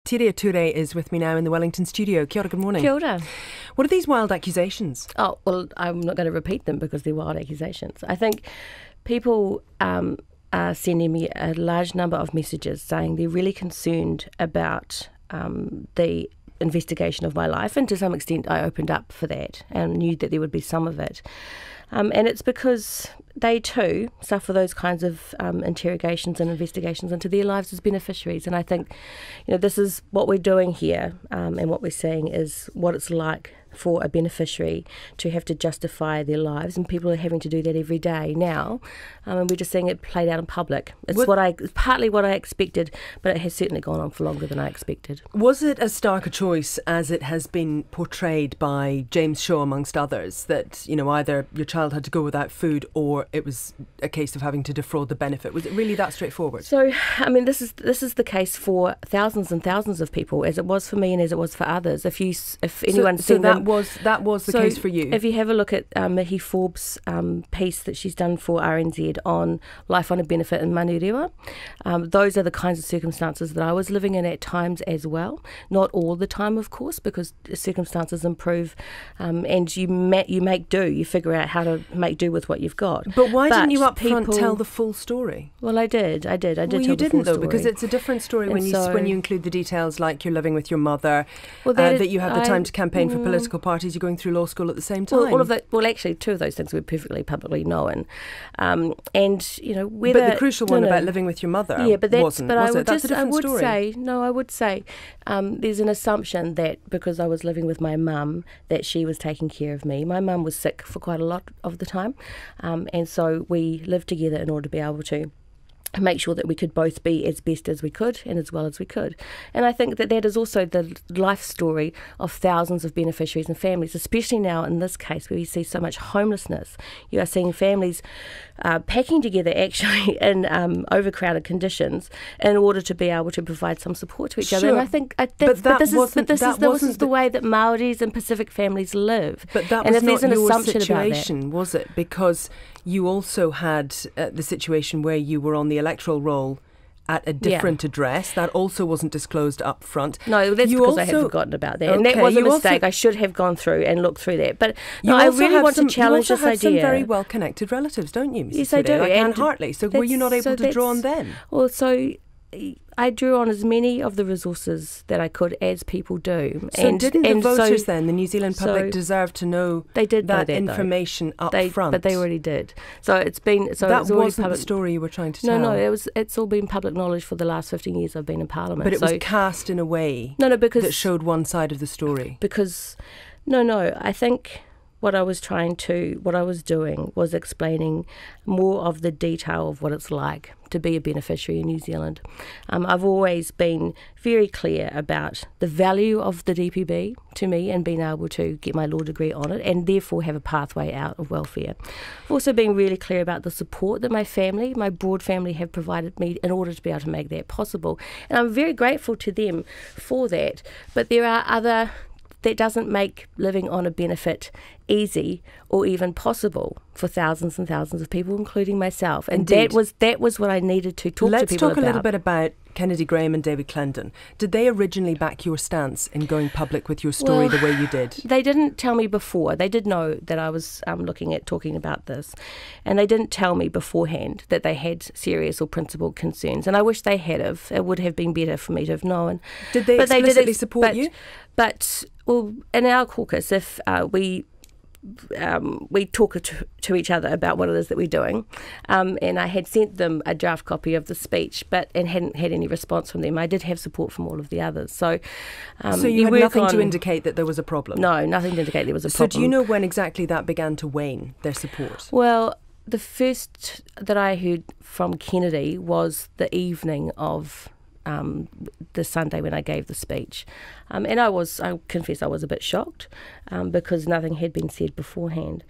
Meteria Turei is with me now in the Wellington studio. Kia ora, good morning. Kia ora. What are these wild accusations? Oh, well, I'm not going to repeat them because they're wild accusations. I think people are sending me a large number of messages saying they're really concerned about the investigation of my life, and to some extent I opened up for that and knew that there would be some of it. And it's because they too suffer those kinds of interrogations and investigations into their lives as beneficiaries. And I think, this is what we're doing here, and what we're saying is what it's like for a beneficiary to have to justify their lives, and people are having to do that every day now, and we're just seeing it played out in public. It's partly what I expected, but it has certainly gone on for longer than I expected. Was it as stark a choice as it has been portrayed by James Shaw amongst others, that either your child had to go without food or it was a case of having to defraud the benefit? Was it really that straightforward? So this is the case for thousands and thousands of people, as it was for me and as it was for others. If anyone's seen them, that was the case for you. If you have a look at Mihi Forbes' piece that she's done for RNZ on life on a benefit in Meteria, those are the kinds of circumstances that I was living in at times as well. Not all the time, of course, because circumstances improve, and you make do. You figure out how to make do with what you've got. But why didn't you up front tell the full story? Well, I did. Well, tell you the didn't full though, story. because it's a different story when you include the details, like you're living with your mother, well, that you had the time to campaign for political parties, you're going through law school at the same time. Actually, two of those things were perfectly publicly known, and whether. But the crucial one about living with your mother, wasn't. But was I it? That's a different story. I would say there's an assumption that because I was living with my mum, that she was taking care of me. My mum was sick for quite a lot of the time, and so we lived together in order to be able to make sure that we could both be as best as we could and as well as we could. And I think that is also the life story of thousands of beneficiaries and families, especially now in this case where we see so much homelessness. You are seeing families packing together actually in overcrowded conditions in order to be able to provide some support to each other. And I think this is the way that Maoris and Pacific families live. But that was not your situation, was it? Because you also had the situation where you were on the electoral roll at a different address. That also wasn't disclosed up front. No, that's because I had forgotten about that. And that was a mistake. I should have gone through and looked through that. But I really want to challenge this idea. You also have some very well-connected relatives, don't you, Mrs. Yes, I do. Like Anne Hartley. So were you not able to draw on them? Well, so I drew on as many of the resources that I could, as people do. So didn't the voters then, the New Zealand public, deserve to know that information up front? But they already did. So it's been... So that it's wasn't the story you were trying to tell. No, it's all been public knowledge for the last 15 years I've been in Parliament. But it was cast in a way that showed one side of the story. Because, I think... What I was doing was explaining more of the detail of what it's like to be a beneficiary in New Zealand. I've always been very clear about the value of the DPB to me and being able to get my law degree on it and therefore have a pathway out of welfare. I've also been really clear about the support that my broad family have provided me in order to be able to make that possible. And I'm very grateful to them for that. But there are other... That doesn't make living on a benefit easy or even possible for thousands and thousands of people, including myself. And that was what I needed to talk to people about. Let's talk a little bit about Kennedy Graham and David Clendon. Did they originally back your stance in going public with your story the way you did? They didn't tell me before. They did know that I was looking at talking about this. And they didn't tell me beforehand that they had serious or principled concerns. And I wish they had have. It would have been better for me to have known. Did they explicitly support you? But in our caucus, if we talk to each other about what it is that we're doing, and I had sent them a draft copy of the speech, and hadn't had any response from them. I did have support from all of the others. So you had nothing to indicate that there was a problem? No, nothing to indicate there was a problem. So do you know when exactly that began to wane, their support? Well, the first that I heard from Kennedy was the evening of the Sunday when I gave the speech. And I confess I was a bit shocked because nothing had been said beforehand.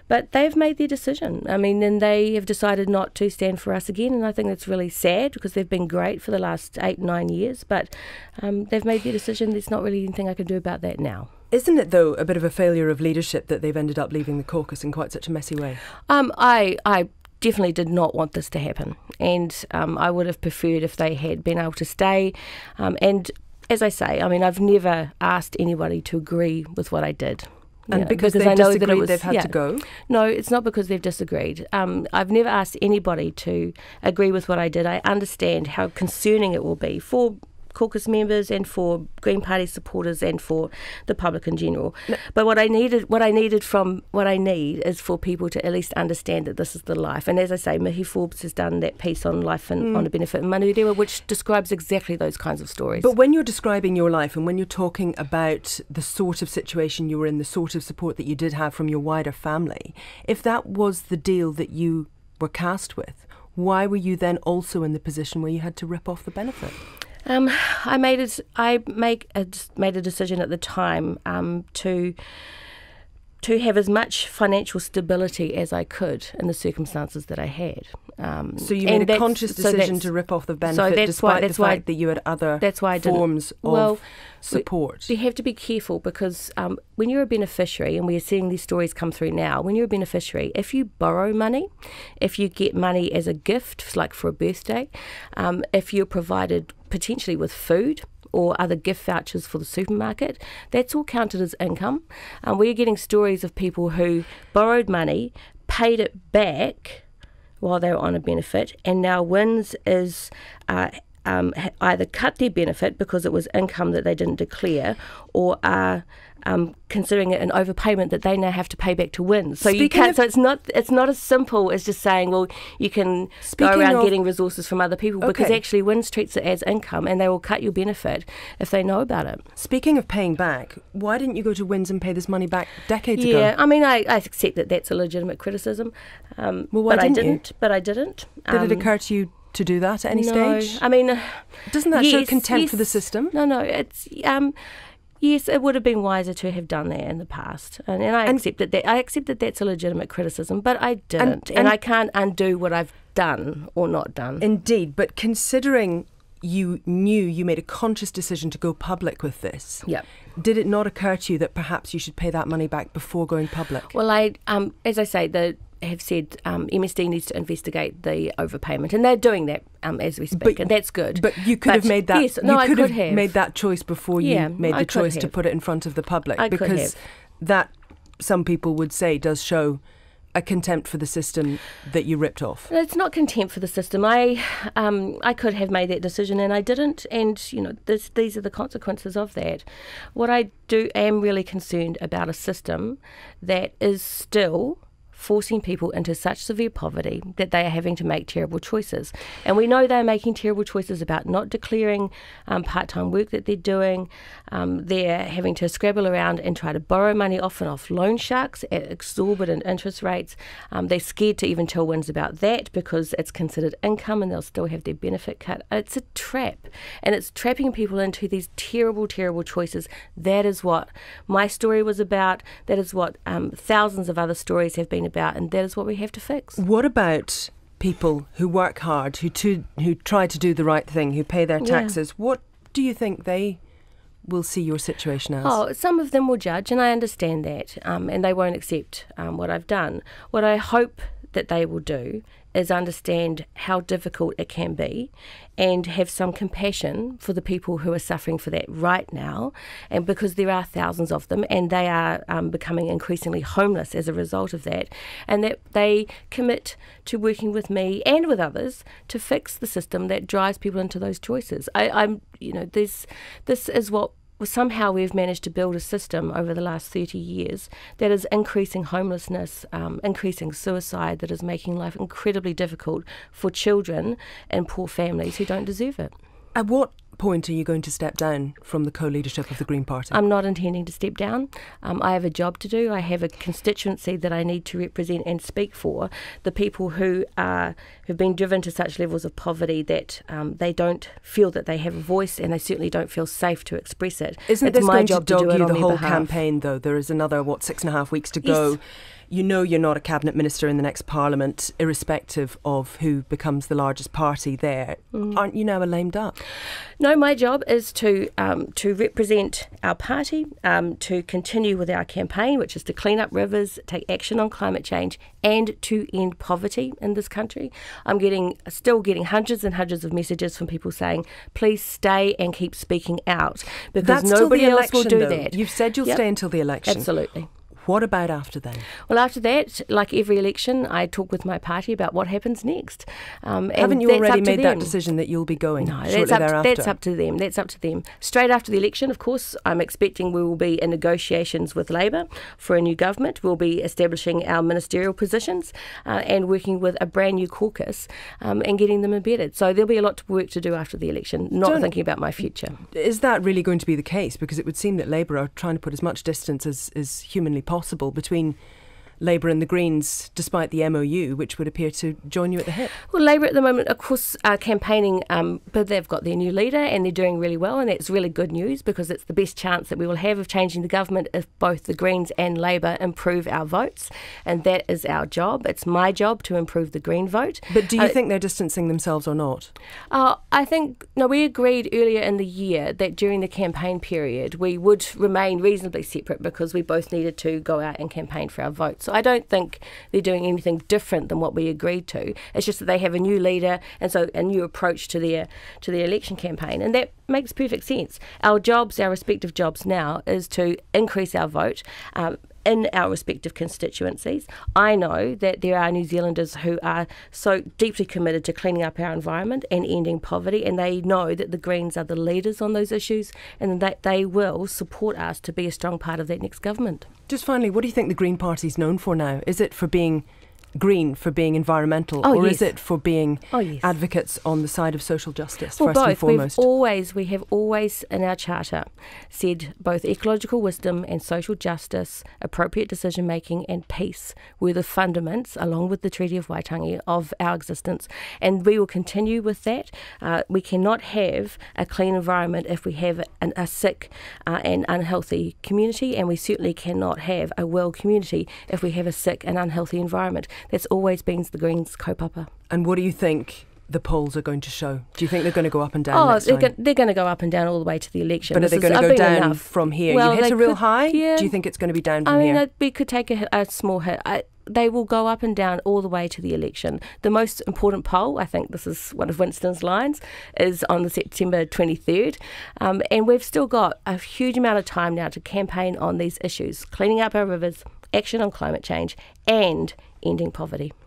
But they've made their decision. And they have decided not to stand for us again, and I think that's really sad because they've been great for the last 8-9 years, but they've made their decision. There's not really anything I can do about that now. Isn't it, though, a bit of a failure of leadership that they've ended up leaving the caucus in quite such a messy way? I definitely did not want this to happen, and I would have preferred if they had been able to stay and as I say, I mean, I've never asked anybody to agree with what I did. And because they've disagreed, they've had to go? No, it's not because they've disagreed. I've never asked anybody to agree with what I did. I understand how concerning it will be for caucus members and for Green Party supporters and for the public in general. No. But what I need is for people to at least understand that this is the life. And as I say, Mihi Forbes has done that piece on life and on a benefit in Manurewa, which describes exactly those kinds of stories. But when you're describing your life and when you're talking about the sort of situation you were in, the sort of support that you did have from your wider family, if that was the deal that you were cast with, why were you then also in the position where you had to rip off the benefit? I made a decision at the time to have as much financial stability as I could in the circumstances that I had. So you made a conscious decision to rip off the benefit despite the fact that you had other forms of support. You have to be careful because when you're a beneficiary, and we are seeing these stories come through now, when you're a beneficiary, if you borrow money, if you get money as a gift, like for a birthday, if you're provided potentially with food or other gift vouchers for the supermarket, that's all counted as income. We're getting stories of people who borrowed money, paid it back while they were on a benefit, and now WINZ is either cut their benefit because it was income that they didn't declare, or are considering it an overpayment that they now have to pay back to WINZ. So you can't. So it's not as simple as just saying, well, you can go around getting resources from other people, because actually WINZ treats it as income, and they will cut your benefit if they know about it. Speaking of paying back, why didn't you go to WINZ and pay this money back decades ago? Yeah, I mean, I accept that that's a legitimate criticism. Well, why didn't you? But I didn't. Did it occur to you to do that at any stage? I mean, doesn't that show contempt for the system? No, it's yes, it would have been wiser to have done that in the past, and I accept that. I accept that that's a legitimate criticism, but I didn't, and I can't undo what I've done or not done. Indeed, but considering you knew you made a conscious decision to go public with this, did it not occur to you that perhaps you should pay that money back before going public? Well, as I say, have said MSD needs to investigate the overpayment, and they're doing that as we speak, and that's good. But you could have made that. Yes, no, you could have made that choice before you made the choice to put it in front of the public, because that, some people would say, does show a contempt for the system that you ripped off. It's not contempt for the system. I could have made that decision, and I didn't. And these are the consequences of that. What I am really concerned about a system that is still forcing people into such severe poverty that they are having to make terrible choices. And we know they're making terrible choices about not declaring part-time work that they're doing. They're having to scrabble around and try to borrow money off loan sharks at exorbitant interest rates. They're scared to even tell WINZ about that because it's considered income and they'll still have their benefit cut. It's a trap, and it's trapping people into these terrible, terrible choices. That is what my story was about. That is what thousands of other stories have been about, and that is what we have to fix. What about people who work hard, who try to do the right thing, who pay their taxes? What do you think they will see your situation as? Oh, some of them will judge, and I understand that, and they won't accept what I've done. What I hope that they will do is understand how difficult it can be and have some compassion for the people who are suffering for that right now, and because there are thousands of them, and they are becoming increasingly homeless as a result of that, and that they commit to working with me and with others to fix the system that drives people into those choices. This is what somehow we've managed to build a system over the last 30 years that is increasing homelessness, increasing suicide, that is making life incredibly difficult for children and poor families who don't deserve it. At what point are you going to step down from the co-leadership of the Green Party? I'm not intending to step down. I have a job to do. I have a constituency that I need to represent and speak for. The people who've been driven to such levels of poverty that they don't feel that they have a voice, and they certainly don't feel safe to express it. Isn't this my job to dog you the whole campaign, though? There is another, 6.5 weeks to go. Yes. you know you're not a cabinet minister in the next parliament, irrespective of who becomes the largest party there. Aren't you now a lame duck? No, my job is to represent our party, to continue with our campaign, which is to clean up rivers, take action on climate change, and to end poverty in this country. I'm still getting hundreds and hundreds of messages from people saying, please stay and keep speaking out, because nobody else will do that. You've said you'll stay until the election. Absolutely. What about after then? Well, after that, like every election, I talk with my party about what happens next. Haven't you already made that decision that you'll be going shortly thereafter? That's up to them. That's up to them. Straight after the election, of course, I'm expecting we will be in negotiations with Labor for a new government. We'll be establishing our ministerial positions and working with a brand new caucus and getting them embedded. So there'll be a lot of work to do after the election, not thinking about my future. Is that really going to be the case? Because it would seem that Labour are trying to put as much distance as humanly possible between Labour and the Greens, despite the MOU, which would appear to join you at the hip. Well, Labour at the moment, of course, are campaigning, but they've got their new leader and they're doing really well, and that's really good news, because it's the best chance that we will have of changing the government if both the Greens and Labour improve our votes, and that is our job. It's my job to improve the Green vote. But do you think they're distancing themselves or not? I think, no, we agreed earlier in the year that during the campaign period we would remain reasonably separate, because we both needed to go out and campaign for our votes. So I don't think they're doing anything different than what we agreed to. It's just that they have a new leader, and so a new approach to their election campaign, and that makes perfect sense. Our respective jobs now, is to increase our vote in our respective constituencies. I know that there are New Zealanders who are so deeply committed to cleaning up our environment and ending poverty, and they know that the Greens are the leaders on those issues, and that they will support us to be a strong part of that next government. Just finally, what do you think the Green Party's known for now? Is it for being green, for being environmental, or yes. is it for being advocates on the side of social justice, first and foremost? We have always in our charter said both ecological wisdom and social justice, appropriate decision making and peace were the fundaments, along with the Treaty of Waitangi, of our existence, and we will continue with that. We cannot have a clean environment if we have a sick and unhealthy community, and we certainly cannot have a well community if we have a sick and unhealthy environment. That's always been the Greens' kaupapa. And what do you think the polls are going to show? Do you think they're going to go up and down next time? They're going to go up and down all the way to the election. But are they going to go down from here? Well, you hit a real high? Yeah. Do you think it's going to be down from here? We could take a small hit. They will go up and down all the way to the election. The most important poll, I think this is one of Winston's lines, is on the September 23rd. And we've still got a huge amount of time now to campaign on these issues, cleaning up our rivers, action on climate change, and ending poverty.